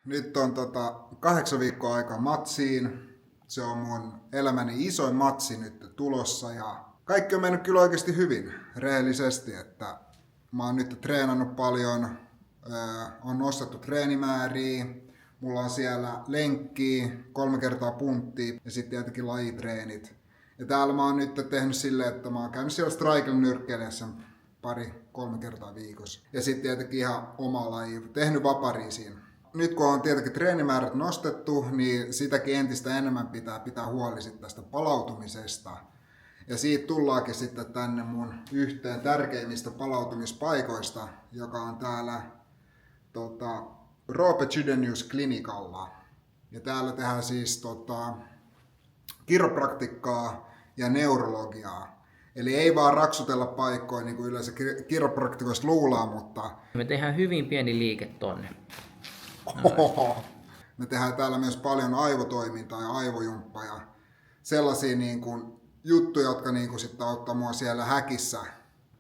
Nyt on 8 viikkoa aikaa matsiin. Se on mun elämäni isoin matsi nyt tulossa ja kaikki on mennyt kyllä oikeasti hyvin, rehellisesti, että mä oon nyt treenannut paljon, on nostettu treenimääriä, mulla on siellä lenkkiä, 3 kertaa punttia ja sitten tietenkin lajitreenit. Ja täällä mä oon nyt tehnyt silleen, että mä oon käynyt siellä Strikelin nyrkkeilijässä 2-3 kertaa viikossa. Ja sitten tietenkin ihan oma laji, tehnyt vaparia siinä. Nyt kun on tietenkin treenimäärät nostettu, niin sitäkin entistä enemmän pitää huoli sitten tästä palautumisesta. Ja siitä tullaankin sitten tänne mun yhteen tärkeimmistä palautumispaikoista, joka on täällä Roope Chydenius Klinikalla. Ja täällä tehdään siis kiropraktikkaa ja neurologiaa. Eli ei vaan raksutella paikkoja niin kuin yleensä kiropraktikoista luulaa, mutta Me tehdään hyvin pieni liike tonne. me tehdään täällä myös paljon aivotoimintaa ja aivojumppaa ja sellaisia niin kuin juttuja, jotka niin kuin sitten auttaa mua siellä häkissä.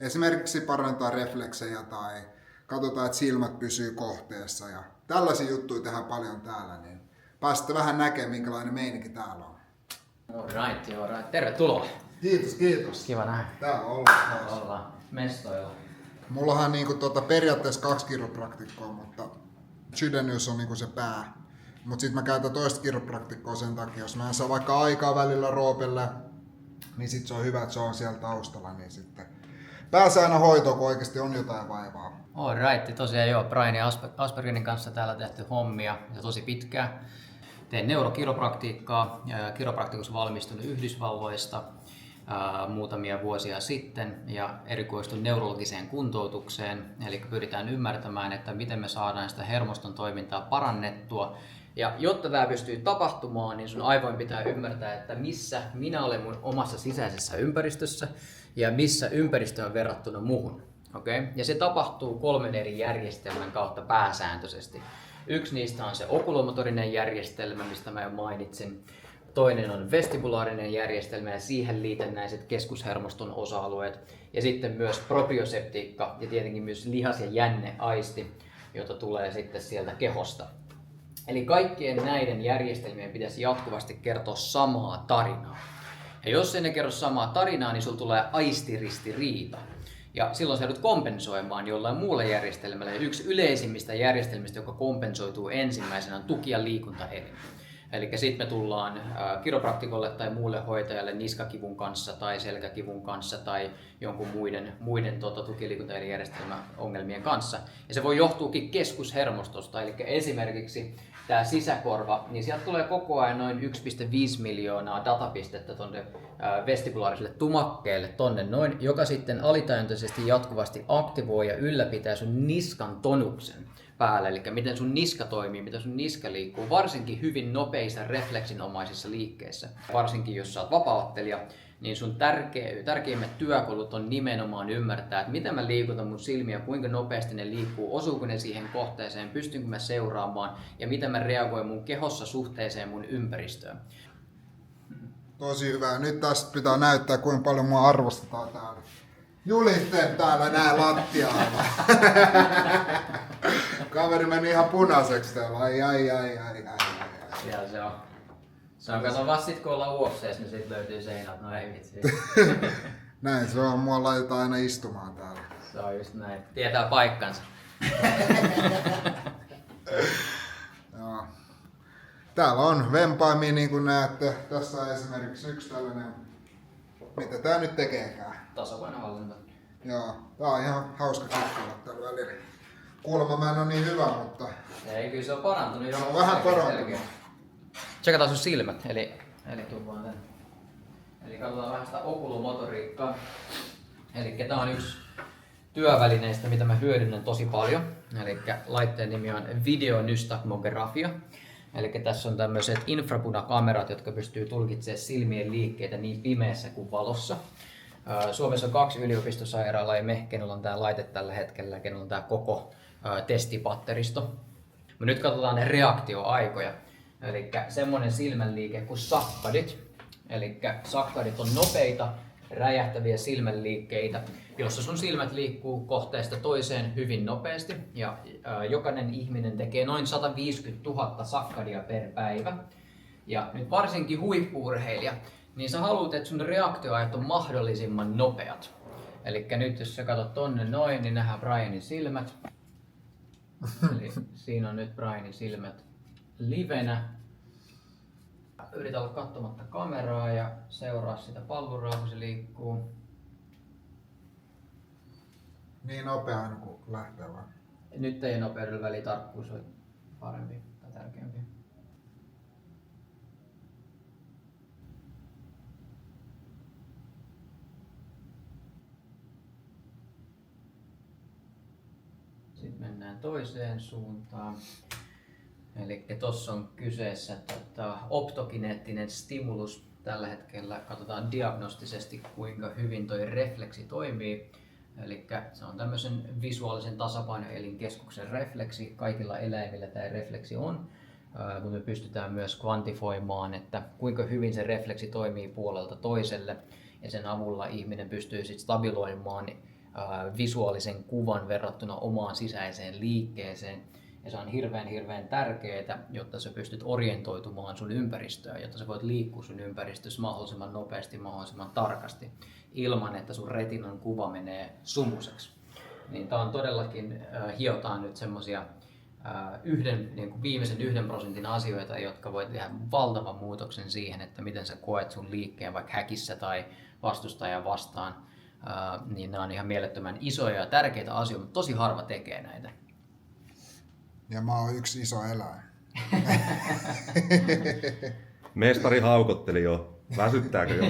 Esimerkiksi parantaa refleksejä tai katsotaan, että silmät pysyy kohteessa. Ja tällaisia juttuja tehdään paljon täällä, niin pääsette vähän näkemään, minkälainen meininki täällä on. Alright. Tervetuloa. Kiitos. Kiva nähdä. Täällä ollaan. Ollaan mestoilla. Mullahan on niinku periaatteessa 2 kiropraktikkoa, mutta Chydenius on niinku se pää. Mut sit mä käytän toista kiropraktikkoa sen takia, jos mä en saa vaikka aikaa välillä Roopelle, niin sit se on hyvä, että se on siellä taustalla, niin sitten pääsee aina hoitoon, kun oikeesti on jotain vaivaa. Alright, tosiaan joo, Brian ja Aspergerin kanssa täällä tehty hommia ja tosi pitkään. Teen neurokiropraktiikkaa, kiropraktikus valmistunut Yhdysvalloista muutamia vuosia sitten ja erikoistun neurologiseen kuntoutukseen, eli pyritään ymmärtämään, että miten me saadaan sitä hermoston toimintaa parannettua. Ja jotta tämä pystyy tapahtumaan, niin sun aivoin pitää ymmärtää, että missä minä olen mun omassa sisäisessä ympäristössä ja missä ympäristö on verrattuna muuhun. Okay? Ja se tapahtuu 3 eri järjestelmän kautta pääsääntöisesti. Yksi niistä on se okulomotorinen järjestelmä, mistä mä jo mainitsin. Toinen on vestibulaarinen järjestelmä ja siihen liitännäiset keskushermoston osa-alueet. Ja sitten myös proprioseptiikka ja tietenkin myös lihas- ja jänneaisti, jota tulee sitten sieltä kehosta. Eli kaikkien näiden järjestelmien pitäisi jatkuvasti kertoa samaa tarinaa. Ja jos ei ne kerro samaa tarinaa, niin sulla tulee aistiristiriita. Ja silloin sä joudut kompensoimaan jollain muulla järjestelmällä. Ja yksi yleisimmistä järjestelmistä, joka kompensoituu ensimmäisenä, on tuki- ja liikuntaelin. Eli sitten me tullaan kiropraktikolle tai muulle hoitajalle niskakivun kanssa tai selkäkivun kanssa tai jonkun muiden tuki- ja liikuntaelinjärjestelmäongelmien kanssa. Ja se voi johtuukin keskushermostosta, eli esimerkiksi tämä sisäkorva, niin sieltä tulee koko ajan noin 1,5 miljoonaa datapistettä tuonne vestibulaariselle tumakkeelle tonne noin, joka sitten alitajuntaisesti jatkuvasti aktivoi ja ylläpitää sun niskan tonuksen päällä, eli miten sun niska toimii, miten sun niska liikkuu, varsinkin hyvin nopeissa refleksinomaisissa liikkeissä. Varsinkin jos sä oot vapaa-ottelija, niin sun tärkeimmät työkalut on nimenomaan ymmärtää, että miten mä liikutan mun silmiä, kuinka nopeasti ne liikkuu, osuuko ne siihen kohteeseen, pystynkö mä seuraamaan ja miten mä reagoin mun kehossa suhteeseen mun ympäristöön. Tosi hyvä. Nyt tästä pitää näyttää, kuinka paljon mua arvostetaan täällä. Julisteet täällä nää lattialla. Kaveri meni ihan punaiseksi täällä. Ai. Siellä se on. Se on, kato vaan sit kun ollaan UFC:ssä, niin sit löytyy seinät. No ei vitsi. Näin se on. Mua laitetaan aina istumaan täällä. Se on just näin. Tietää paikkansa. Joo. Täällä on vempaimia, niin kuin näette. Tässä on esimerkiksi yksi tällainen. Mitä tää nyt tekeekään? Tasapainohallinta. Joo. Tää on ihan hauska kikkula tällä välillä. Kuulemma mä en oo niin hyvä, mutta Ei, kyllä se on parantunut jo. on vähän parantunut. Tsekataan sun silmät, eli tuu vaan tänne. Eli katsotaan vähän sitä okulomotoriikkaa. Eli tää on yksi työvälineistä, mitä mä hyödynnän tosi paljon. Eli laitteen nimi on videonystagmografia. Eli tässä on tämmöiset infrapunakamerat, jotka pystyy tulkitsemaan silmien liikkeitä niin pimeässä kuin valossa. Suomessa on 2 yliopistosairaalaa ja me, kenellä on tää laite tällä hetkellä, kenellä on tää koko testipatteristo. Mutta nyt katsotaan ne reaktioaikoja. Eli semmonen silmänliike kuin sakkadit. Eli sakkadit on nopeita räjähtäviä silmänliikkeitä, jossa sun silmät liikkuu kohteesta toiseen hyvin nopeasti. Ja jokainen ihminen tekee noin 150 000 sakkadia per päivä. Ja nyt varsinkin huippu-urheilija, niin sä haluat, että sun reaktioajat on mahdollisimman nopeat. Eli nyt jos sä katsot tonne noin, niin nähdään Brianin silmät. Eli siinä on nyt Brianin silmät livenä. Yritä olla katsomatta kameraa ja seuraa sitä palluraa, kun se liikkuu. Niin nopea aina kun lähtee vaan. Nyt ei nopeudella väliä, tarkkuus on parempi tai tärkeämpi. Sitten mennään toiseen suuntaan. Eli tuossa on kyseessä optokineettinen stimulus. Tällä hetkellä katsotaan diagnostisesti, kuinka hyvin tuo refleksi toimii. Eli se on tämmöisen visuaalisen tasapainoelinkeskuksen refleksi. Kaikilla eläimillä tämä refleksi on, mutta me pystytään myös kvantifoimaan, että kuinka hyvin se refleksi toimii puolelta toiselle. Ja sen avulla ihminen pystyy sitten stabiloimaan visuaalisen kuvan verrattuna omaan sisäiseen liikkeeseen. Ja se on hirveän tärkeää, jotta sä pystyt orientoitumaan sun ympäristöön, jotta sä voit liikkua sun ympäristössä mahdollisimman nopeasti, mahdollisimman tarkasti, ilman että sun retinan kuva menee sumuseksi. Niin tää on todellakin, hiotaan nyt semmosia niin viimeisen 1% asioita, jotka voi tehdä valtavan muutoksen siihen, että miten sä koet sun liikkeen vaikka häkissä tai vastustajaa vastaan. Niin nämä on ihan mielettömän isoja ja tärkeitä asioita, mutta tosi harva tekee näitä. Ja mä oon yksi iso eläin. Mestari haukotteli jo. Väsyttääkö jo?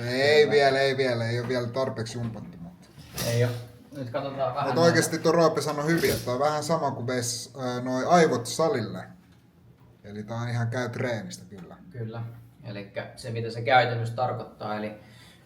Ei vielä, ei ole vielä tarpeeksi jumpattu. Ei ole. Nyt katsotaan vähän. Mutta oikeesti tuo Roope sanoi hyvin, että on vähän sama kuin veisi noi aivot salille. Eli tää on ihan käy treenistä kyllä. Kyllä. Eli se mitä se käytännössä tarkoittaa, eli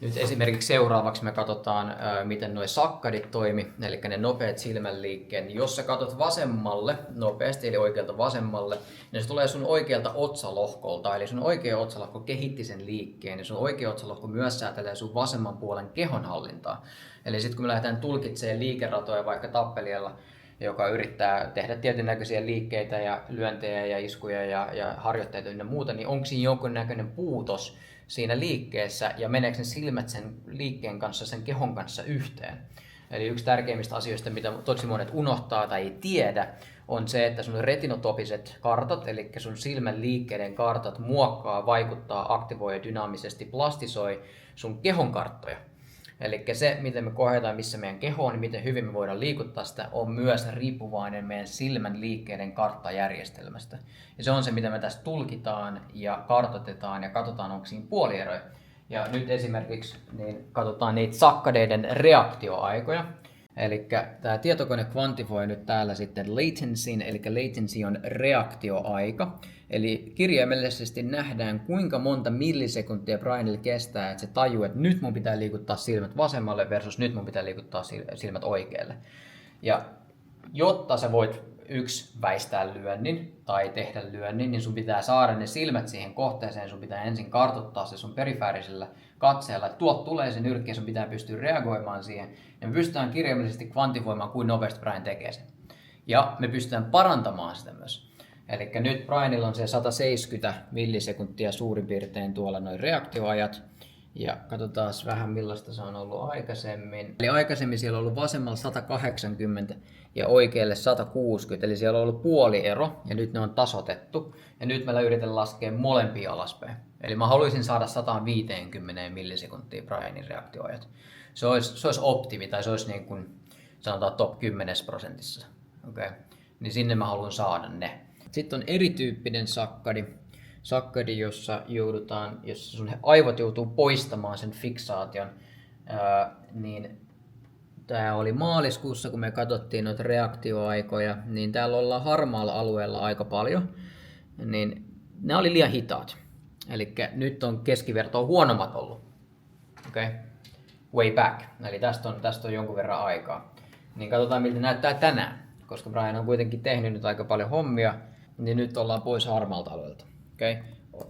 nyt esimerkiksi seuraavaksi me katsotaan, miten nuo sakkadit toimi, eli ne nopeat silmänliikkeet. Jos sä katsot vasemmalle nopeasti, eli oikealta vasemmalle, niin se tulee sun oikealta otsalohkolta, eli sun oikea otsalohko kehitti sen liikkeen, ja sun oikea otsalohko myös säätelee sun vasemman puolen kehonhallintaa. Eli sitten kun me lähdetään tulkitsemaan liikeratoja vaikka tappelijalla, joka yrittää tehdä tietyn näköisiä liikkeitä ja lyöntejä ja iskuja ja harjoitteita ynnä muuta, niin onko siinä jonkunnäköinen puutos siinä liikkeessä ja meneekö ne silmät sen liikkeen kanssa, sen kehon kanssa yhteen. Eli yksi tärkeimmistä asioista, mitä tosi monet unohtaa tai ei tiedä, on se, että sun retinotopiset kartat, eli sun silmän liikkeiden kartat muokkaa, vaikuttaa, aktivoi ja dynaamisesti plastisoi sun kehon karttoja. Eli se, miten me kohdataan, missä meidän keho on, miten hyvin me voidaan liikuttaa sitä, on myös riippuvainen meidän silmän liikkeiden karttajärjestelmästä. Ja se on se, mitä me tässä tulkitaan ja kartoitetaan ja katsotaan, onko siinä puolieroja. Ja nyt esimerkiksi niin katsotaan niitä sakkadeiden reaktioaikoja. Eli tämä tietokone kvantifoi nyt täällä sitten latenzyn, eli latency on reaktioaika. Eli kirjaimellisesti nähdään, kuinka monta millisekuntia Brianille kestää, että se tajuu, että nyt mun pitää liikuttaa silmät vasemmalle versus nyt mun pitää liikuttaa silmät oikealle. Ja jotta sä voit väistää lyönnin tai tehdä lyönnin, niin sun pitää saada ne silmät siihen kohteeseen, sun pitää ensin kartoittaa se sun perifäärisellä katseella, että tuolta tulee se nyrkki ja sun pitää pystyä reagoimaan siihen. Ja me pystytään kirjaimellisesti kvantifoimaan, kuinka nopeasti Brian tekee sen. Ja me pystytään parantamaan sitä myös. Eli nyt Brianilla on se 170 millisekuntia suurin piirtein tuolla noin reaktioajat. Ja katsotaan vähän millaista se on ollut aikaisemmin. Eli aikaisemmin siellä on ollut vasemmalla 180 ja oikealle 160, eli siellä on ollut puoliero ja nyt ne on tasoitettu. Ja nyt meillä yritän laskea molempia alaspäin. Eli mä haluaisin saada 150 millisekuntia Brianin reaktioajat. Se olisi optimi tai se olisi niin kuin sanotaan top 10%. Okay. Niin sinne mä haluan saada ne. Sitten on erityyppinen sakkadi, jossa sun aivot joutuu poistamaan sen fiksaation, niin tämä oli maaliskuussa, kun me katsottiin noita reaktioaikoja, niin täällä ollaan harmaalla alueella aika paljon, niin ne oli liian hitaat. Eli nyt on keskivertoa huonommat ollut. Okay. Way back, eli tästä on jonkun verran aikaa. Niin katsotaan miltä näyttää tänään, koska Brian on kuitenkin tehnyt nyt aika paljon hommia, niin nyt ollaan pois harmaalta alueelta. Okay.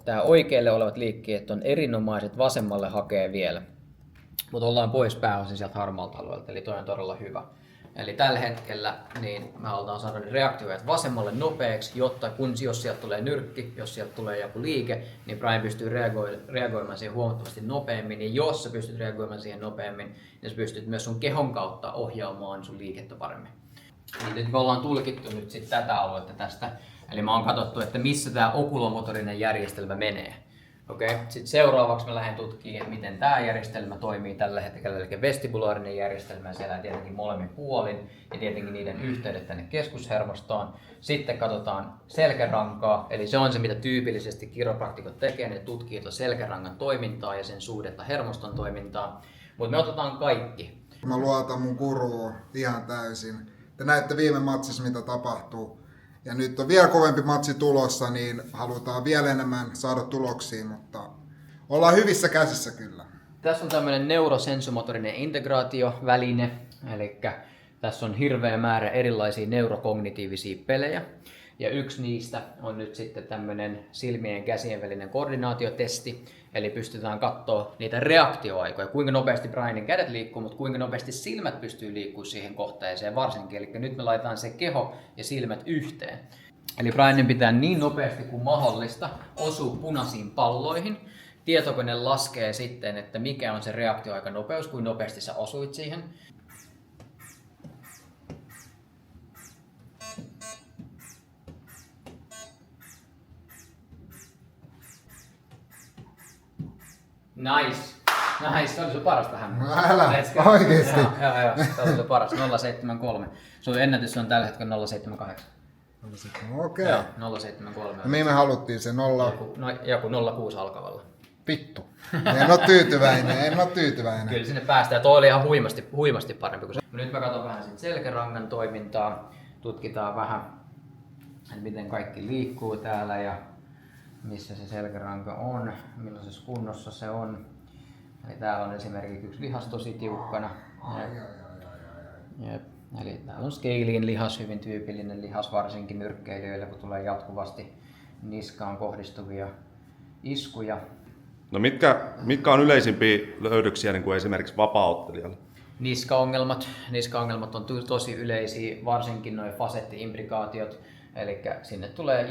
Tää oikealle olevat liikkeet on erinomaiset, vasemmalle hakee vielä. Mutta ollaan pois pääosin sieltä harmaalta alueelta, eli toi on todella hyvä. Eli tällä hetkellä niin me halutaan saada ne reaktioajat vasemmalle nopeaksi, jotta jos sieltä tulee nyrkki, jos sieltä tulee joku liike, niin Brian pystyy reagoimaan siihen huomattavasti nopeammin. Ja jos sä pystyt reagoimaan siihen nopeammin, niin sä pystyt myös sun kehon kautta ohjaamaan sun liikettä paremmin. Niin nyt me ollaan tulkittu nyt sit tätä aluetta tästä. Eli me on katsottu, että missä tämä okulomotorinen järjestelmä menee. Okei. Sitten seuraavaksi mä lähden tutkimaan, että miten tämä järjestelmä toimii tällä hetkellä, eli vestibulaarinen järjestelmä siellä tietenkin molemmin puolin ja tietenkin niiden yhteydet tänne keskushermostoon. Sitten katsotaan selkärankaa, eli se on se, mitä tyypillisesti kiropraktikot tekee, ne tutkii selkärangan toimintaa ja sen suhdetta hermoston toimintaan, mutta me otetaan kaikki. Mä luotan mun guruun ihan täysin. Te näette viime matsissa, mitä tapahtuu. Ja nyt on vielä kovempi matsi tulossa, niin halutaan vielä enemmän saada tuloksia, mutta ollaan hyvissä käsissä kyllä. Tässä on tämmöinen neurosensomotorinen integraatioväline, eli tässä on hirveä määrä erilaisia neurokognitiivisia pelejä. Ja yksi niistä on nyt sitten tämmöinen silmien ja käsien välinen koordinaatiotesti, eli pystytään katsoa niitä reaktioaikoja, kuinka nopeasti Brianin kädet liikkuu, mutta kuinka nopeasti silmät pystyy liikkumaan siihen kohteeseen varsinkin. Eli nyt me laitetaan se keho ja silmät yhteen. Eli Brianin pitää niin nopeasti kuin mahdollista osua punaisiin palloihin. Tietokone laskee sitten, että mikä on se reaktioaikanopeus, kuinka nopeasti sä osuit siihen. Nice. Se oli se paras tähän. No älä, oikeesti. Joo, se oli se paras. 073. Sun ennätys on tällä hetkellä 078. Okei. Joo, 073. No mihin me haluttiin se 0? Joku 06 alkavalla. Vittu. En oo tyytyväinen. Kyllä sinne päästään. Ja toi oli ihan huimasti parempi kuin se. Nyt mä katson vähän sit selkärangan toimintaa. Tutkitaan vähän, että miten kaikki liikkuu täällä ja missä se selkäranka on, millaisessa kunnossa se on. Eli täällä on esimerkiksi yksi lihas tosi tiukkana. Jep. Eli täällä on scalene lihas, hyvin tyypillinen lihas varsinkin nyrkkeilijöillä, kun tulee jatkuvasti niskaan kohdistuvia iskuja. No mitkä on yleisimpiä löydöksiä niin kuin esimerkiksi vapaa-ottelijalle? Niskaongelmat on tosi yleisiä, varsinkin nuo fasetti-implikaatiot. Eli sinne tulee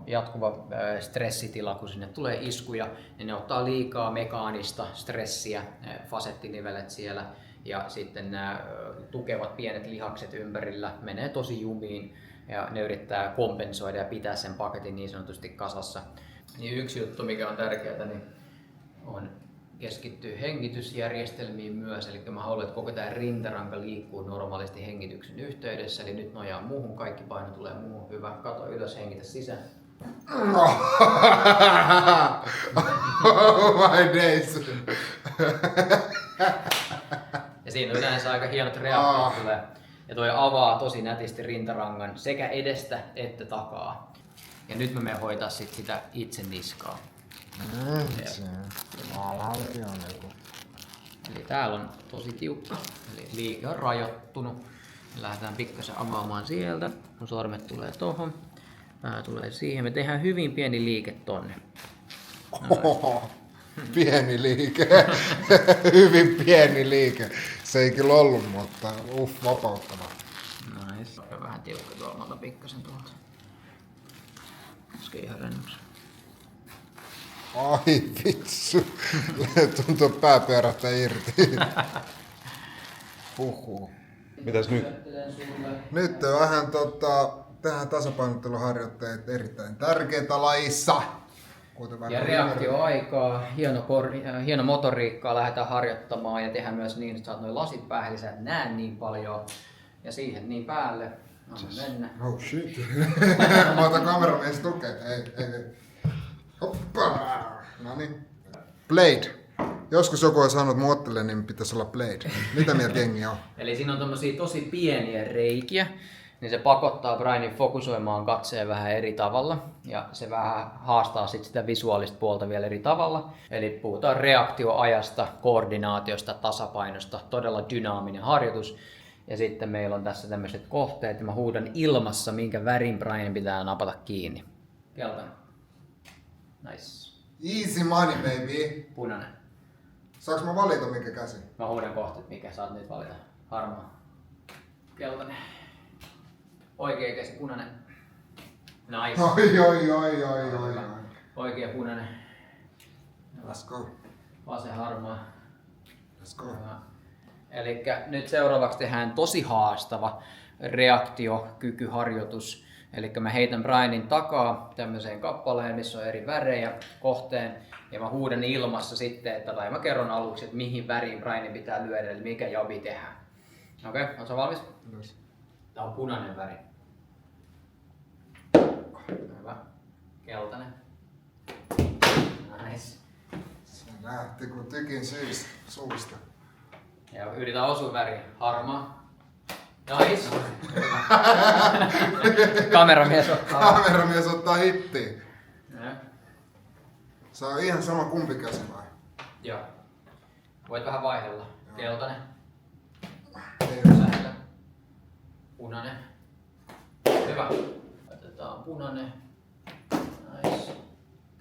jatkuva stressitila, kun sinne tulee iskuja, niin ne ottaa liikaa mekaanista stressiä, fasettinivelet siellä, ja sitten nämä tukevat pienet lihakset ympärillä menee tosi jumiin, ja ne yrittää kompensoida ja pitää sen paketin niin sanotusti kasassa. Niin yksi juttu, mikä on tärkeää, niin on keskittyy hengitysjärjestelmiin myös, eli mä haluan, että koko tämä rintaranka liikkuu normaalisti hengityksen yhteydessä, eli nyt nojaa muuhun, kaikki paino tulee muuhun, hyvä, kato ylös, hengitä sisään. Oh my days. Ja siinä yleensä aika hienot reaktiot tulee, ja toi avaa tosi nätisti rintarangan sekä edestä että takaa. Ja nyt mä menen hoitaa sitä itse niskaa. Eli täällä on tosi tiukka, eli liike on rajoittunut. Lähdetään pikkasen avaamaan sieltä, kun sormet tulee tohon, pää tulee siihen. Me tehdään hyvin pieni liike tonne. Pieni liike, hyvin pieni liike. Se ei kyllä ollut, mutta vapauttava. Nice. Vähän tiukka tuolla, mä otan pikkasen tuolta. Äsken ihan rennoksi. Ai vitsu, tuntuu pää pyörähtää irti. Huhhuh. Mitäs nyt? Nyt on vähän tähän tasapainotteluharjoitteet erittäin tärkeitä lajissa. Ja reaktioaikaa, hieno motoriikkaa lähdetään harjoittamaan ja tehdään myös niin, että saat noin lasit päähän, eli sä et näe niin paljon. Ja siihen niin päälle, anna mennä. Oh shit. Mä otan kameramies tukea. Ei. Hoppa! Noniin. Blade. Joskus joku on sanonut, että muottele, niin pitäisi olla Blade. Mitä mieltä jengi on? Eli siinä on tommosia tosi pieniä reikiä, niin se pakottaa Brianin fokusoimaan katseen vähän eri tavalla. Ja se vähän haastaa sit sitä visuaalista puolta vielä eri tavalla. Eli puhutaan reaktioajasta, koordinaatiosta, tasapainosta, todella dynaaminen harjoitus. Ja sitten meillä on tässä tämmöiset kohteet, ja mä huudan ilmassa, minkä värin Brian pitää napata kiinni. Keltainen. Nice. Easy money, baby. Punainen. Saanko mä valita mikä käsi? Mä huudan kohta, että mikä saat nyt valita. Harmaa. Keltainen. Oikea käsi, punainen. Nice. Oi. Oikea punainen. Let's go. Vasen harmaa. Let's go. Eli nyt seuraavaksi tehdään tosi haastava reaktiokykyharjoitus. Eli mä heitän Brianin takaa tämmöiseen kappaleen, missä on eri värejä kohteen. Ja mä huudan ilmassa sitten, tai mä kerron aluksi, että mihin väriin Brianin pitää lyödä, eli mikä jabi tehdään. Okei, ootko sä valmis? Yes. Tää on punainen väri. Hyvä. Keltainen. Nice. Se lähti kun tykin suusta. Ja yritän osua väriin. Harmaa. Nice. Kameramies ottaa. Kameramies ottaa hittiin. Ja. Se on ihan sama kumpi käsi vai? Joo. Voit vähän vaihdella. Keltainen. Ei Sähkö. Punainen. Hyvä. Otetaan punainen. Nice.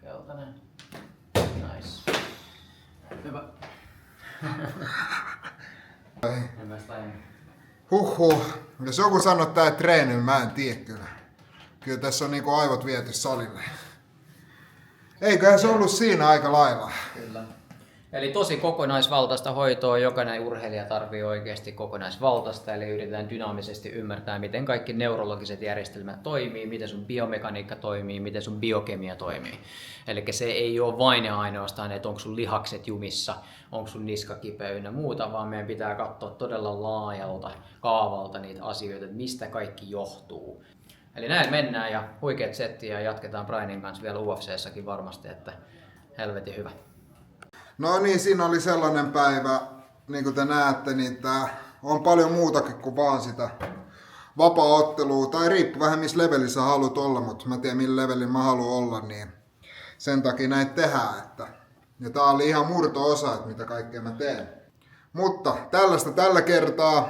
Keltainen. Nice. Hyvä. Huhhuh. Jos joku sanoo, että tää ei treeni, niin mä en tiedä kyllä. Kyllä tässä on niinku aivot viety salille. Eiköhän se ollut siinä aika lailla. Kyllä. Eli tosi kokonaisvaltaista hoitoa. Jokainen urheilija tarvitsee oikeasti kokonaisvaltaista. Eli yritetään dynaamisesti ymmärtää, miten kaikki neurologiset järjestelmät toimii, miten sun biomekaniikka toimii, miten sun biokemia toimii. Eli se ei ole vain ja ainoastaan, että onko sun lihakset jumissa, onko sun niska kipeä ynnä muuta, vaan meidän pitää katsoa todella laajalta kaavalta niitä asioita, että mistä kaikki johtuu. Eli näin mennään ja huikeat settiä ja jatketaan Brianin kanssa vielä UFC:ssäkin varmasti, että helvetin hyvä. No niin, siinä oli sellainen päivä, niin kuin te näette, niin tää on paljon muutakin kuin vaan sitä vapaa-ottelua, tai riippuu vähän missä levelissä haluat olla, mutta mä tiedän millä levelin mä haluan olla, niin sen takia näitä tehdään. Ja tää oli ihan murto-osa, että mitä kaikkea mä teen. Mutta tällaista tällä kertaa,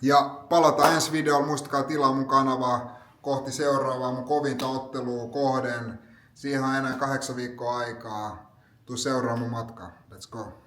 ja palataan ensi videolla, muistakaa tilaa mun kanavaa kohti seuraavaa mun kovinta ottelua kohden. Siihen on enää 8 viikkoa aikaa. Tuu seuraamaan mun matkaa. Let's go.